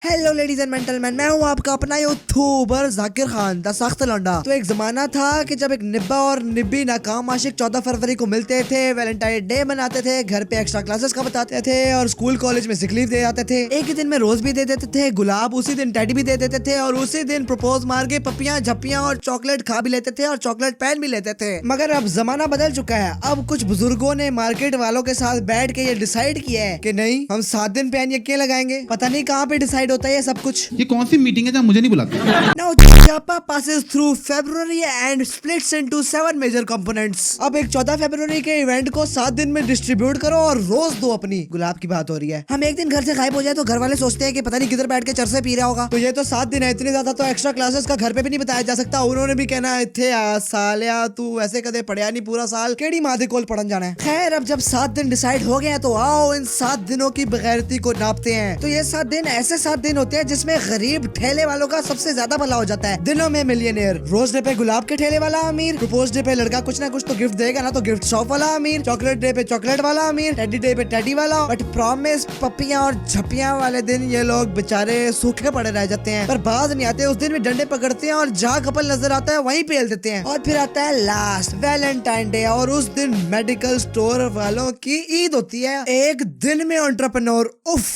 Hello ladies and gentleman, मैं हूँ आपका अपना यूट्यूबर जाकिर खान द सख्त लौंडा। तो एक जमाना था कि जब एक निब्बा और निब्बी नाकाम आशिक 14 फरवरी को मिलते थे, वैलेंटाइन डे मनाते थे, घर पे एक्स्ट्रा क्लासेस का बताते थे और स्कूल कॉलेज में सिक लीव दे जाते थे। एक ही दिन में रोज भी दे देते थे, गुलाब उसी दिन टेडी भी दे देते थे और उसी दिन प्रपोज मार के पपियां झप्पियां और चॉकलेट खा भी लेते थे और चॉकलेट पहन भी लेते थे। मगर अब जमाना बदल चुका है। अब कुछ बुजुर्गों ने मार्केट वालों के साथ बैठ के ये डिसाइड किया है कि नहीं, हम 7 दिन पहन ये क्या लगाएंगे। पता नहीं कहाँ पे डिसाइड होता है ये सब कुछ। ये कौन सी मीटिंग है जहाँ मुझे नहीं बुलाते? Now Japa passes through February and splits into 7 major components. अब एक 14 फरवरी के इवेंट को 7 दिन में डिस्ट्रीब्यूट करो और रोज दो अपनी। गुलाब की बात हो रही है। हम एक दिन घर से गायब हो जाए तो घर वाले सोचते हैं कि पता नहीं किधर बैठ के चरसे पी रहा होगा। तो ये तो 7 दिन है, इतने ज्यादा तो एक्स्ट्रा क्लासेस का घर पे भी नहीं बताया जा सकता। उन्होंने भी कहना इत्थे आ सालिया तू ऐसे कदे पढ़िया नहीं पूरा साल, केड़ी माँ दे कोल पढ़न जाना है। खैर अब जब 7 दिन डिसाइड हो गए हैं तो आओ इन 7 दिनों की बगैरती को नापते हैं। तो ये 7 दिन ऐसे 7 दिन होते हैं जिसमें गरीब ठेले वालों का सबसे ज्यादा भला हो जाता है। दिनों में मिलियनेयर, रोज डे पे गुलाब के ठेले वाला अमीर, प्रपोज डे पे लड़का कुछ ना कुछ तो गिफ्ट देगा ना, तो गिफ्ट शॉप वाला अमीर, चॉकलेट डे पे चॉकलेट वाला अमीर, टेडी डे पे टेडी वाला। बट प्रॉमिस पपियां और झपियां वाले दिन ये लोग बेचारे सूखे पड़े रह जाते हैं, पर बाज नहीं आते। उस दिन भी डंडे पकड़ते हैं और जहाँ कपल नजर आता है वहीं पेल देते हैं। और फिर आता है लास्ट वैलेंटाइन डे और उस दिन मेडिकल स्टोर वालों की ईद होती है। एक दिन में एंटरप्रेन्योर उफ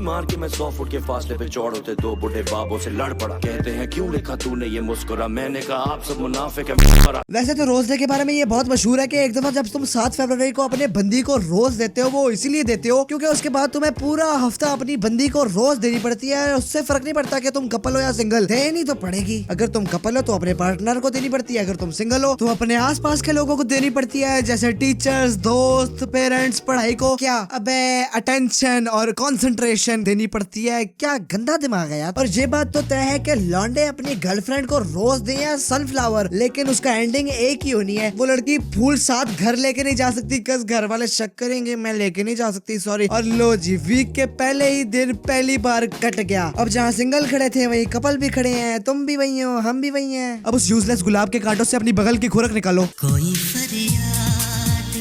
मार के मैं 100 फुट के फासले पे चौड़ होते दो बुढ़े बाबों से लड़ पड़ा। कहते हैं क्यों लिखा तूने ये मुस्कुरा, मैंने कहा आप सब मुनाफिक है। वैसे तो रोज डे के बारे में ये बहुत मशहूर है कि एक दफा जब तुम 7 फरवरी को अपने बंदी को रोज देते हो वो इसीलिए देते हो क्योंकि उसके बाद तुम्हें पूरा हफ्ता अपनी बंदी को रोज देनी पड़ती है। उससे फर्क नहीं पड़ता कि तुम कपल हो या सिंगल, देनी तो पड़ेगी। अगर तुम कपल हो तो अपने पार्टनर को देनी पड़ती है, अगर तुम सिंगल हो तो अपने आस पास के लोगों को देनी पड़ती है, जैसे टीचर्स, दोस्त, पेरेंट्स, पढ़ाई को क्या अबे अटेंशन और कॉन्सेंट्रेशन देनी पड़ती है। क्या गंदा दिमाग है यार। और ये बात तो तय है कि लौंडे अपनी गर्लफ्रेंड को रोज दें या सनफ्लावर, लेकिन उसका एंडिंग एक ही होनी है। वो लड़की फूल साथ घर लेके नहीं जा सकती, कस घर वाले शक करेंगे मैं लेके नहीं जा सकती सॉरी। और लो जी, वीक के पहले ही दिन पहली बार कट गया। अब जहाँ सिंगल खड़े थे वही कपल भी खड़े हैं, तुम भी वही हो हम भी वही हैं। अब उस यूजलेस गुलाब के कांटों से अपनी बगल की खुरक निकालो। कोई फरियाद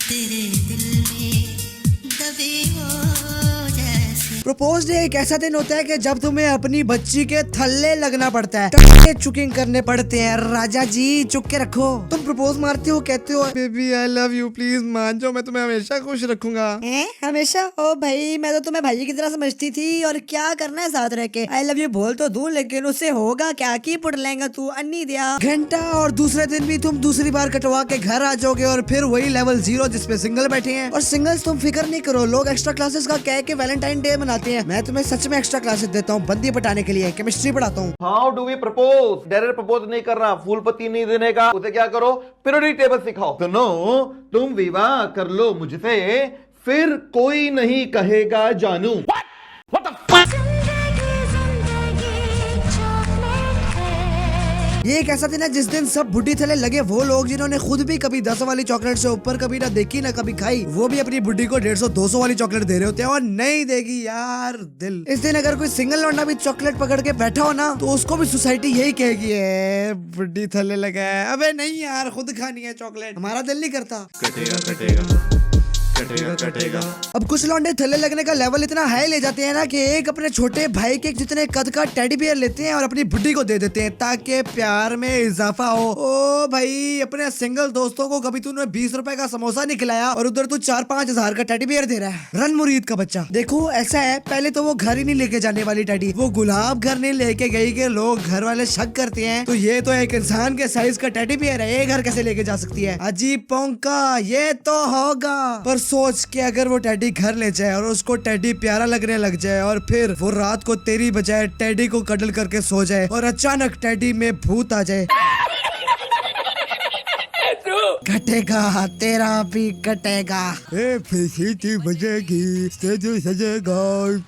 तेरे दिल में दबे हो जैसे। प्रपोज डे एक ऐसा दिन होता है कि जब तुम्हें अपनी बच्ची के थल्ले लगना पड़ता है, टक्के चुकिंग करने पड़ते हैं। राजा जी चुक के रखो। तुम प्रपोज मारते हो, कहते हो baby I love you, please मान जाओ, मैं तुम्हें हमेशा खुश रखूंगा। हमेशा? ओ भाई, मैं तो तुम्हें भाई की तरह समझती थी और क्या करना है साथ रह के। आई लव यू बोल तो दूं, लेकिन उससे होगा क्या की पुट लेंगा तू अन्नी दिया घंटा। और दूसरे दिन भी तुम दूसरी बार कटवा के घर आ जाओगे और फिर वही लेवल 0 जिसपे सिंगल बैठे हैं। और सिंगल्स तुम फिक्र नहीं करो, लोग एक्स्ट्रा क्लासेस का कह के वैलेंटाइन डे मनाते हैं। मैं तुम्हें सच में एक्स्ट्रा क्लासेस देता हूँ, बंदी पटाने के लिए केमिस्ट्री पढ़ाता हूँ। How do we propose? Direct propose नहीं करना, फूल पत्ती नहीं देने का। उसे क्या करो, पीरियोडिक टेबल सिखाओ। सुनो, तुम विवाह कर लो मुझसे, फिर कोई नहीं कहेगा जानू। What the fuck? ये एक ऐसा दिन है जिस दिन सब बुढ़ी थले लगे वो लोग जिन्होंने खुद भी कभी 10 वाली चॉकलेट से ऊपर कभी ना देखी ना कभी खाई, वो भी अपनी बुढ़ी को 150-200 वाली चॉकलेट दे रहे होते हैं और नहीं देगी यार दिल। इस दिन अगर कोई सिंगल लौंडा भी चॉकलेट पकड़ के बैठा हो ना तो उसको भी सोसाइटी यही कहेगी है बुढ़ी थले लगा है। अबे नहीं यार, खुद खानी है चॉकलेट, हमारा दिल नहीं करता। कटेगा कटेगा कटेगा कटेगा। अब कुछ लौंडे थल्ले लगने का लेवल इतना हाई ले जाते हैं ना कि एक अपने छोटे भाई के जितने कद का टेडी बियर लेते हैं और अपनी बुड्ढी को दे देते हैं ताकि प्यार में इजाफा हो। ओ भाई, अपने सिंगल दोस्तों को कभी तूने 20 रुपए का समोसा नहीं खिलाया और उधर तू 4-5 हजार का टेडी बियर दे रहा है। रन मुरीद का बच्चा। देखो ऐसा है, पहले तो वो घर ही नहीं लेके जाने वाली टेडी, वो गुलाब घर नहीं लेके गई के लोग घर वाले शक करते हैं तो ये तो एक इंसान के साइज का टेडी बियर है, ये घर कैसे लेके जा सकती है। अजीब पोंका ये तो होगा। पर सोच के अगर वो टेडी घर ले जाए और उसको टेडी प्यारा लगने लग जाए और फिर वो रात को तेरी बजाय टेडी को कडल करके सो जाए और अचानक टेडी में भूत आ जाए, कटेगा तेरा भी कटेगा। फीसीटी बजेगी, स्टेज सजेगा,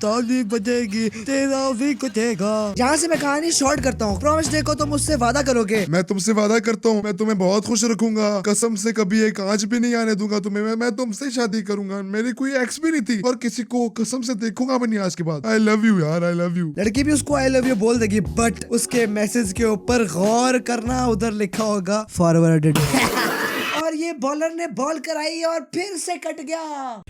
ताली बजेगी, तेरा भी कटेगा। यहाँ से मैं कहानी शॉर्ट करता हूँ। प्रॉमिस डे को तुम मुझसे वादा करोगे? मैं तुमसे वादा करता हूँ, मैं तुम्हें बहुत खुश रखूंगा, कसम से कभी एक आंच भी नहीं आने दूंगा तुम्हें। मैं तुमसे शादी करूंगा, मेरी कोई एक्स भी नहीं थी और किसी को कसम से देखूंगा भी नहीं आज के बाद। आई लव यू यार, आई लव यू। लड़की भी उसको आई लव यू बोल देगी, बट उसके मैसेज के ऊपर गौर करना, उधर लिखा होगा फॉरवर्डेड। और ये बॉलर ने बॉल कराई और फिर से कट गया।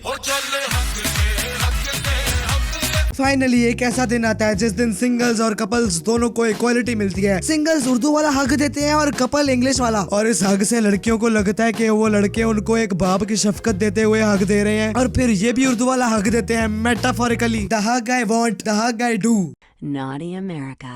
फाइनली एक ऐसा दिन आता है जिस दिन सिंगल्स और कपल्स दोनों को इक्वालिटी मिलती है। सिंगल्स उर्दू वाला हक देते हैं और कपल इंग्लिश वाला, और इस हक से लड़कियों को लगता है कि वो लड़के उनको एक बाप की शफकत देते हुए हक दे रहे हैं, और फिर ये भी उर्दू वाला हक देते हैं मेटाफोरिकली। द हक आई वांट, द हक आई डू। Naughty America.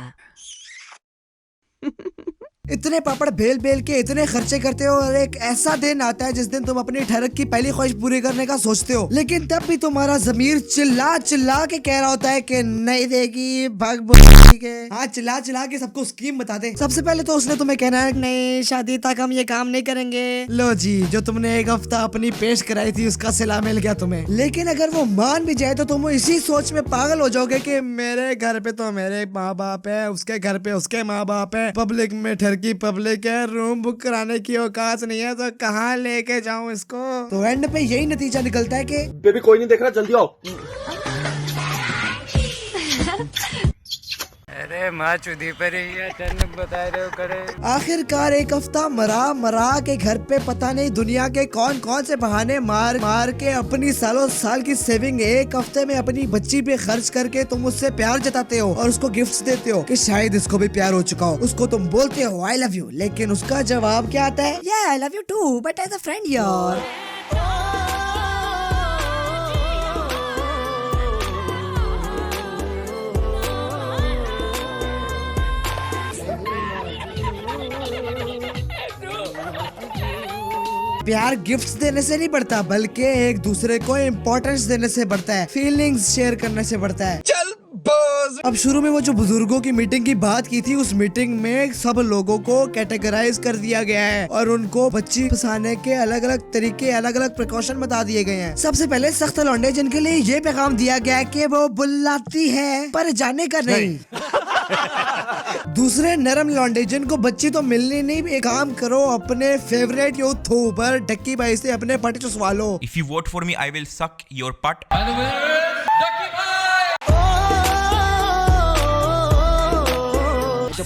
इतने पापड़ बेल बेल के इतने खर्चे करते हो, और एक ऐसा दिन आता है जिस दिन तुम अपनी ठरक की पहली ख्वाहिश पूरी करने का सोचते हो, लेकिन तब भी तुम्हारा जमीर चिल्ला चिल्ला के कह रहा होता है कि नहीं देगी, भाग के। हाँ, चिल्ला चिल्ला के सबको स्कीम बता दे। सबसे पहले तो उसने तुम्हें कहना है नहीं, शादी तक हम ये काम नहीं करेंगे। लो जी, जो तुमने एक हफ्ता अपनी पेश कराई थी उसका सिला मिल गया तुम्हें। लेकिन अगर वो मान भी जाए तो तुम इसी सोच में पागल हो जाओगे कि मेरे घर पे तो मेरे माँ बाप है, उसके घर पे उसके माँ बाप है, पब्लिक में ठरकी पब्लिक है, रूम बुक कराने की औकात नहीं है, तो कहाँ लेके जाऊँ इसको। तो एंड पे यही नतीजा निकलता है कि बेबी कोई नहीं देख रहा, जल्दी आओ। अरे माँ चुदी पर बता रहे हो करे। आखिरकार एक हफ्ता मरा के घर पे पता नहीं दुनिया के कौन कौन से बहाने मार के अपनी सालों साल की सेविंग एक हफ्ते में अपनी बच्ची पे खर्च करके तुम उससे प्यार जताते हो और उसको गिफ्ट्स देते हो कि शायद इसको भी प्यार हो चुका हो। उसको तुम बोलते हो आई लव यू, लेकिन उसका जवाब क्या आता है? या I love you too, but as a friend यार। प्यार गिफ्ट्स देने से नहीं बढ़ता, बल्कि एक दूसरे को इम्पोर्टेंस देने से बढ़ता है, फीलिंग्स शेयर करने से बढ़ता है। चल अब शुरू में वो जो बुजुर्गों की मीटिंग की बात की थी, उस मीटिंग में सब लोगों को कैटेगराइज कर दिया गया है और उनको बच्ची फंसाने के अलग अलग तरीके, अलग अलग प्रिकॉशन बता दिए गए हैं। सबसे पहले सख्त लौंडे जिनके लिए ये पैगाम दिया गया है कि वो बुलाती है पर जाने का नहीं। दूसरे नरम लौंडे जिनको बच्ची तो मिलनी नहीं, एक काम करो अपने फेवरेट यूट्यूबर डक्की भाई से अपने पट चुसवा लो। If you vote for me, I will suck your butt.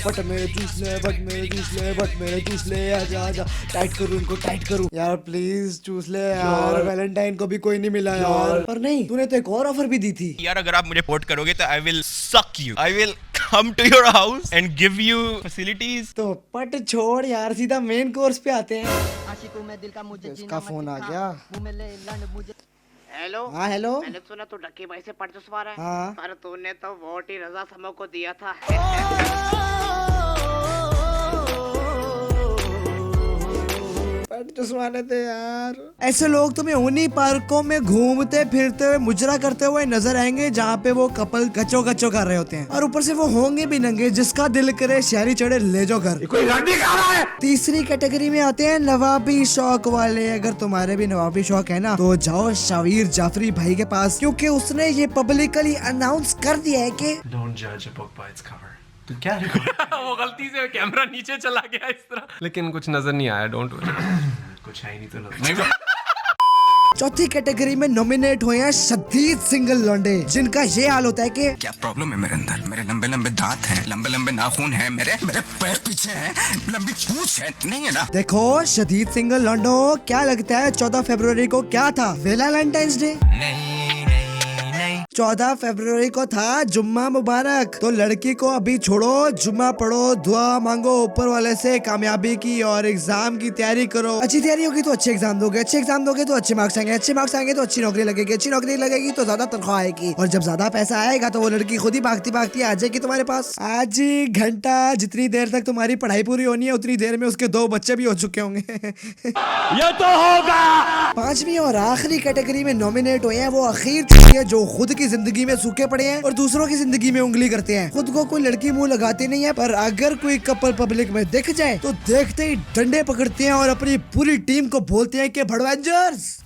पट मेरे जूस ले, बट मेरे जूस ले, बट मेरे जूस ले, आजा आजा, टाइट करूँ उनको, टाइट करूँ यार, प्लीज चूस ले यार। वैलेंटाइन को भी कोई नहीं मिला यार। पर नहीं, तूने तो एक और ऑफर भी दी थी यार, अगर आप मुझे वोट करोगे तो I will suck you. I will come to your house and give you facilities. तो पट छोड़ यार, सीधा मेन कोर्स पे आते हैं। इसका फोन आ गया। हेलो। हाँ हेलो। मैंने सुना तू डक्की भाई से पट चुसवा रहा है। हाँ। पर तूने तो वोट ही रजा समो को दिया था। पट चुसवाने थे यार। ऐसे लोग तुम्हें उन्हीं पार्कों में घूमते फिरते हुए मुजरा करते हुए नजर आएंगे जहाँ पे वो कपल गचो गचो कर रहे होते हैं, और ऊपर से वो होंगे भी नंगे, जिसका दिल करे शहरी चढ़े ले जाओ घर। कोई गाड़ी कहाँ रहा है? तीसरी कैटेगरी में आते हैं नवाबी शौक वाले। अगर तुम्हारे भी नवाबी शौक है ना, तो जाओ शावीर जाफरी भाई के पास, क्योंकि उसने ये पब्लिकली अनाउंस कर दिया है कि Don't judge a book by its cover. तू क्या वो गलती से कैमरा नीचे चला गया इस तरह, लेकिन कुछ नजर नहीं आया। डोंट कुछ है ही नहीं तो चौथी कैटेगरी में नॉमिनेट हुए हैं शदीद सिंगल लौंडे, जिनका ये हाल होता है कि क्या प्रॉब्लम है मेरे अंदर? मेरे लंबे लंबे दांत हैं, लंबे लंबे नाखून हैं, मेरे पैर पीछे हैं, लंबी पूंछ है, नहीं है ना? देखो शदीद सिंगल लौंडो, क्या लगता है 14 फरवरी को क्या था? Valentine's day? नहीं 14 फरवरी को था जुम्मा मुबारक। तो लड़की को अभी छोड़ो, जुम्मा पढ़ो, दुआ मांगो ऊपर वाले से कामयाबी की, और एग्जाम की तैयारी करो। अच्छी तैयारी होगी तो अच्छे एग्जाम दोगे, अच्छे एग्जाम दोगे तो अच्छे मार्क्स आएंगे, अच्छे मार्क्स आएंगे तो अच्छी नौकरी लगेगी, अच्छी नौकरी लगेगी तो ज्यादा तनख्वाह आएगी, और जब ज्यादा पैसा आएगा तो वो लड़की खुद ही भागती भागती आ जाएगी तुम्हारे पास। आज ही घंटा जितनी देर तक तुम्हारी पढ़ाई पूरी होनी है, उतनी देर में उसके 2 बच्चे भी हो चुके होंगे। ये तो होगा। पांचवी और आखिरी कैटेगरी में नॉमिनेट हुए हैं वो अखीर जो खुद की जिंदगी में सूखे पड़े हैं और दूसरों की जिंदगी में उंगली करते हैं। खुद को कोई लड़की मुंह लगाती नहीं है, पर अगर कोई कपल पब्लिक में दिख जाए तो देखते ही डंडे पकड़ते हैं और अपनी पूरी टीम को बोलते हैं कि भड़वेंजर्स।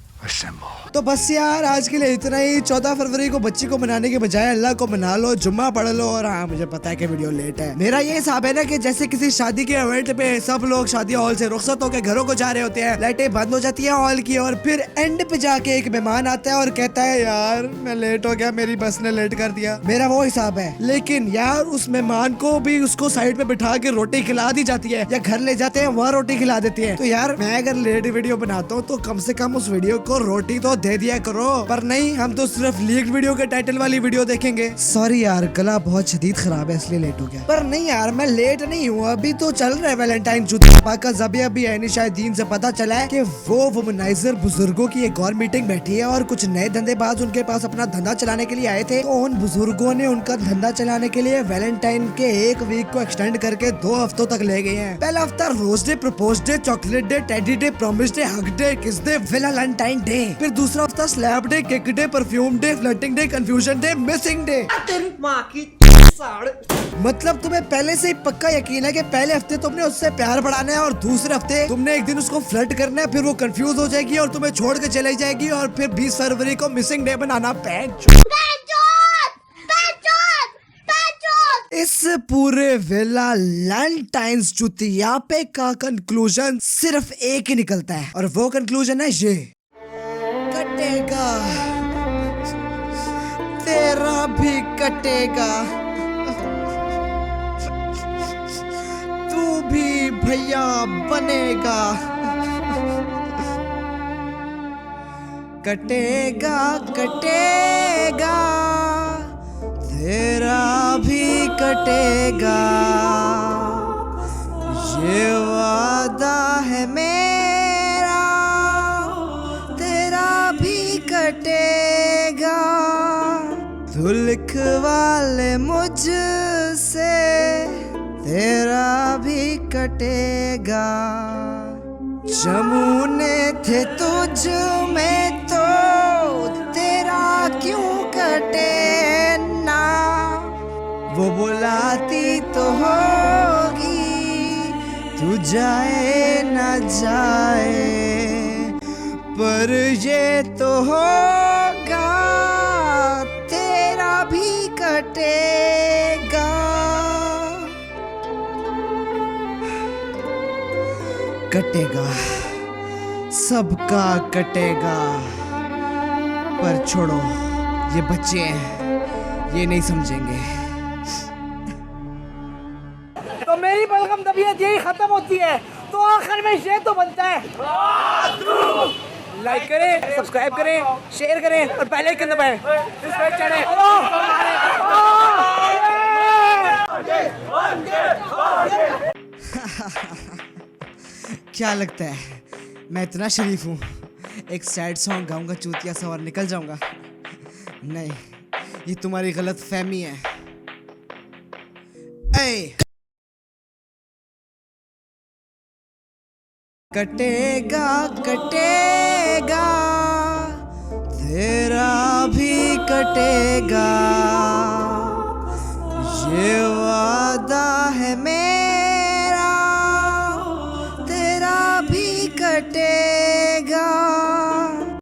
तो बस यार आज के लिए इतना ही। 14 फरवरी को बच्ची को मनाने के बजाय अल्लाह को मना लो, जुम्मा पढ़ लो। और हाँ, मुझे पता है कि वीडियो लेट है। मेरा ये हिसाब है ना कि जैसे किसी शादी के इवेंट पे सब लोग शादी हॉल से रुखसत होकर घरों को जा रहे होते हैं, लाइटें बंद हो जाती है हॉल की, और फिर एंड पे जाके एक मेहमान आता है और कहता है यार मैं लेट हो गया, मेरी बस ने लेट कर दिया। मेरा वो हिसाब है। लेकिन यार उस मेहमान को भी उसको साइड पे बिठा के रोटी खिला दी जाती है, या घर ले जाते हैं वहाँ रोटी खिला देती है। तो यार मैं अगर लेट वीडियो बनाता हूँ तो कम से कम उस वीडियो को रोटी तो दे दिया करो। पर नहीं, हम तो सिर्फ लीक्ड वीडियो के टाइटल वाली वीडियो देखेंगे। सॉरी यार, गला बहुत शदीद खराब है इसलिए लेट हो गया। पर नहीं यार, मैं लेट नहीं हूँ, अभी तो चल रहा है वैलेंटाइन जूता का जबी। अभी है शायद दीन से पता चला है कि वो वुमनाइजर बुजुर्गों की एक और मीटिंग बैठी है और कुछ नए धंधेबाज उनके पास अपना धंधा चलाने के लिए आए थे। तो उन बुजुर्गों ने उनका धंधा चलाने के लिए वैलेंटाइन के एक वीक को एक्सटेंड करके 2 हफ्तों तक ले गए हैं। पहला हफ्ता rose day, propose day, chocolate day, teddy day, promise day, hug day, kiss day, Valentine day. फिर दूसरा हफ्ता slap day, cake day, perfume day, flirting day, confusion day, missing day. मतलब तुम्हें पहले से ही पक्का यकीन है कि पहले हफ्ते तुमने उससे प्यार बढ़ाना है और दूसरे हफ्ते तुमने एक दिन उसको फ्लर्ट करना है, फिर वो कंफ्यूज हो जाएगी और तुम्हें छोड़ के चली जाएगी और फिर 20 फरवरी को मिसिंग डे बनाना। इस पूरे वैलेंटाइन्स जुतियापे का कंक्लूजन सिर्फ एक ही निकलता है और वो कंक्लूजन है ये: कटेगा, तेरा भी कटेगा, तू भी भैया बनेगा। कटेगा कटेगा, तेरा भी कटेगा, ये वादा है मेरा, तेरा भी कटेगा। तू लिखवा ले मुझसे, तेरा भी कटेगा। जमुने थे तुझ में तो तेरा क्यों कटे ना, वो बुलाती तो होगी, तू जाए ना जाए, पर ये तो होगा, तेरा भी कटेगा। कटेगा, सबका कटेगा, पर छोड़ो, ये बच्चे हैं, ये नहीं समझेंगे। तो मेरी बलगम तबीयत यही खत्म होती है, तो आखिर में ये तो बनता है, लाइक करें, सब्सक्राइब करें, शेयर करें और बेल आइकन दबाएं। क्या लगता है मैं इतना शरीफ हूँ? एक सैड सॉन्ग गाऊंगा चूतिया सा और निकल जाऊंगा? नहीं, ये तुम्हारी गलत फहमी है। ऐ कटेगा कटेगा, तेरा भी कटेगा, ये वादा है मेरा, तेरा भी कटेगा।